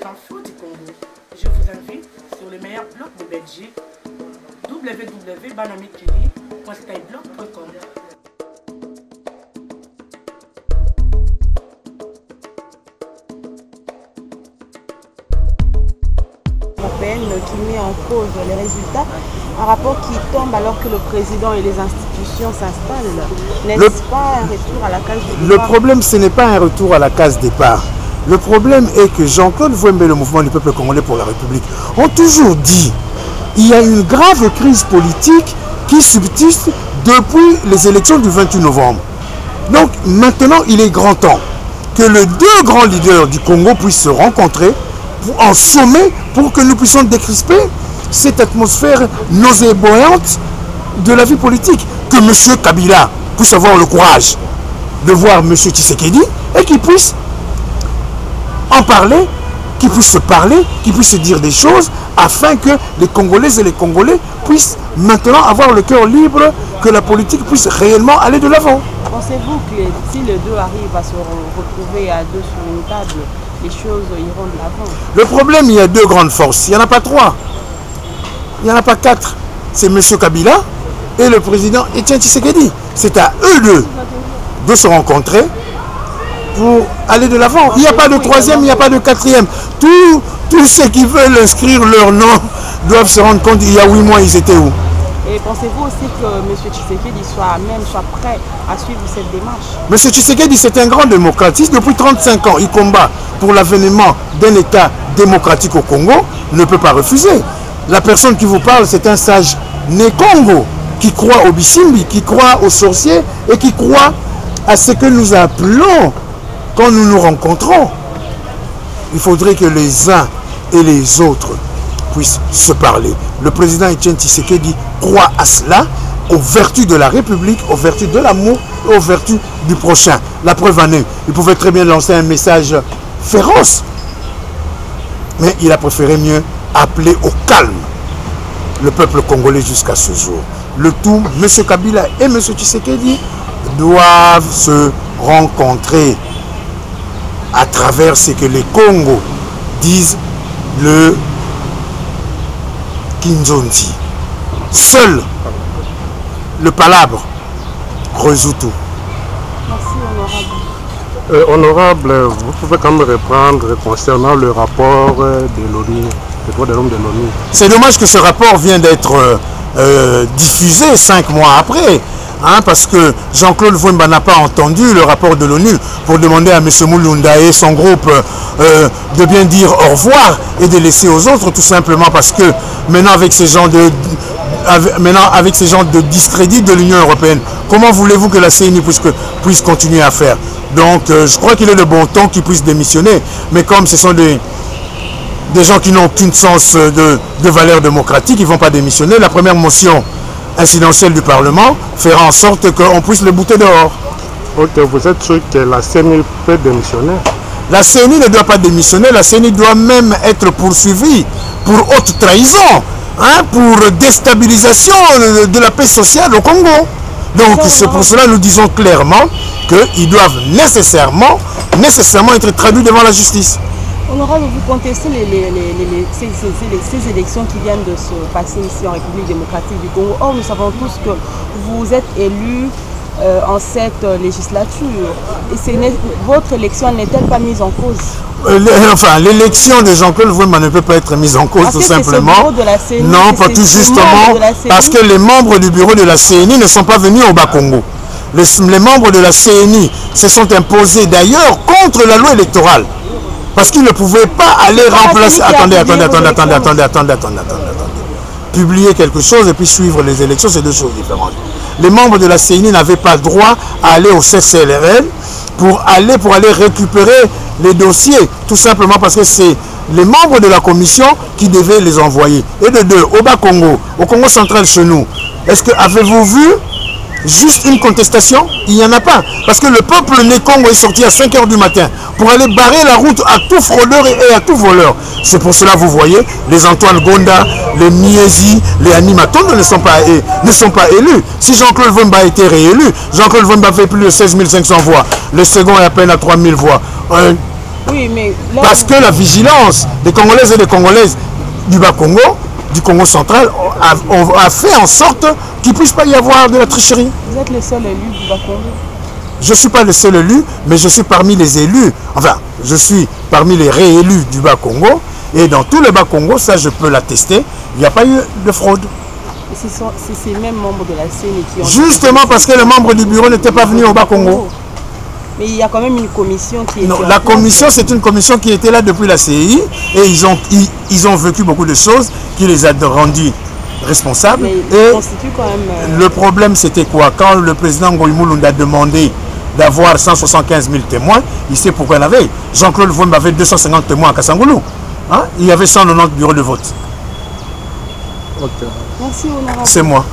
infos du Congo. Je vous invite sur le meilleur blog de Belgique, www.banamikili.skyblog.com. Qui met en cause les résultats, un rapport qui tombe alors que le président et les institutions s'installent. N'est-ce pas un retour à la case départ? Le problème, ce n'est pas un retour à la case départ. Le problème est que Jean-Claude Vouembe et le mouvement du peuple congolais pour la République ont toujours dit qu'il y a une grave crise politique qui subsiste depuis les élections du 28 novembre. Donc maintenant, il est grand temps que les deux grands leaders du Congo puissent se rencontrer en sommet pour que nous puissions décrisper cette atmosphère nauséabondante de la vie politique. Que M. Kabila puisse avoir le courage de voir M. Tshisekedi et qu'il puisse en parler, qu'il puisse se parler, qu'il puisse se dire des choses afin que les Congolaises et les Congolais puissent maintenant avoir le cœur libre, que la politique puisse réellement aller de l'avant. Pensez-vous que si les deux arrivent à se retrouver à deux sur une table, les choses iront de l'avant? Le problème, il y a deux grandes forces. Il n'y en a pas trois. Il n'y en a pas quatre. C'est M. Kabila et le président Etienne Tshisekedi. C'est à eux deux de se rencontrer pour aller de l'avant. Il n'y a pas de troisième, il n'y a pas de quatrième. Tous ceux qui veulent inscrire leur nom doivent se rendre compte il y a 8 mois, ils étaient où? Et pensez-vous aussi que M. Tshisekedi soit prêt à suivre cette démarche? M. Tshisekedi, c'est un grand démocrate. Depuis 35 ans, il combat pour l'avènement d'un État démocratique au Congo, ne peut pas refuser. La personne qui vous parle, c'est un sage né Congo, qui croit au Bissimbi, qui croit aux sorciers et qui croit à ce que nous appelons quand nous nous rencontrons. Il faudrait que les uns et les autres puissent se parler. Le président Etienne Tshisekedi croit à cela, aux vertus de la République, aux vertus de l'amour et aux vertus du prochain. La preuve en est, il pouvait très bien lancer un message féroce, mais il a préféré mieux appeler au calme le peuple congolais jusqu'à ce jour. Le tout, M. Kabila et M. Tshisekedi doivent se rencontrer à travers ce que les Congos disent le Kinzondi. Seul le palabre résout tout. Merci, honorable. Honorable, vous pouvez quand même reprendre concernant le rapport de l'ONU, des droits de l'homme de l'ONU. C'est dommage que ce rapport vienne d'être diffusé 5 mois après. Parce que Jean-Claude Vouembe n'a pas entendu le rapport de l'ONU pour demander à M. Mulunda et son groupe de bien dire au revoir et de laisser aux autres, tout simplement parce que maintenant avec ces gens de discrédit de l'Union européenne, comment voulez-vous que la CENI puisse continuer à faire? Donc je crois qu'il est de bon temps qu'ils puissent démissionner, mais comme ce sont des gens qui n'ont aucun sens de valeur démocratique, ils ne vont pas démissionner. La première motion incidentielle du Parlement fera en sorte qu'on puisse le bouter dehors. Ok, vous êtes sûr que la CENI peut démissionner? La CENI ne doit pas démissionner, la CENI doit même être poursuivie pour haute trahison, pour déstabilisation de la paix sociale au Congo. Donc c'est pour cela que nous disons clairement qu'ils doivent nécessairement être traduits devant la justice. Honorable, vous contestez ces élections qui viennent de se passer ici en République démocratique du Congo. Or, nous savons tous que vous êtes élus en cette législature. Et votre élection n'est-elle pas mise en cause? L'élection de Jean-Claude Vouembe ne peut pas être mise en cause, tout simplement. Non, pas tout justement, parce que les membres du bureau de la CENI ne sont pas venus au Bas-Congo. Les membres de la CENI se sont imposés d'ailleurs contre la loi électorale. Parce qu'ils ne pouvaient pas aller remplacer... Attendez. Publier quelque chose et puis suivre les élections, c'est deux choses différentes. Les membres de la CENI n'avaient pas droit à aller au CCLRN pour aller récupérer les dossiers, tout simplement parce que c'est les membres de la commission qui devaient les envoyer. Et de deux, au Bas-Congo, au Congo central chez nous, est-ce que avez-vous vu juste une contestation? Il n'y en a pas. Parce que le peuple né Congo est sorti à 5 h du matin pour aller barrer la route à tout fraudeur et à tout voleur. C'est pour cela, vous voyez, les Antoine Gonda, les Miezi, les Animatonde ne sont pas élus. Si Jean-Claude Vouembe a été réélu, Jean-Claude Vouembe a fait plus de 16 500 voix. Le second est à peine à 3 000 voix. Oui, mais là, parce que la vigilance des Congolaises et des Congolaises du Bas-Congo, du Congo central, a fait en sorte qu'il ne puisse pas y avoir de la tricherie. vous êtes le seul élu du Bas-Congo. Je ne suis pas le seul élu, mais je suis parmi les élus, enfin, je suis parmi les réélus du Bas-Congo, et dans tout le Bas-Congo, ça je peux l'attester, il n'y a pas eu de fraude. C'est ces mêmes membres de la CENI qui ont... Justement parce que les membres du bureau n'étaient pas venus au Bas-Congo. Mais il y a quand même une commission qui est... Non, la commission, c'est une commission qui était là depuis la CI, et ils ont vécu beaucoup de choses qui les a rendus responsables. Mais et constitue quand même... le problème, c'était quoi? Quand le président Ngoïmoulou a demandé d'avoir 175 000 témoins, il sait pourquoi il avait. Jean-Claude Vouem avait 250 témoins à Kassangoulou. Hein? Il y avait 190 bureaux de vote. Ok. Merci, honorable. C'est moi.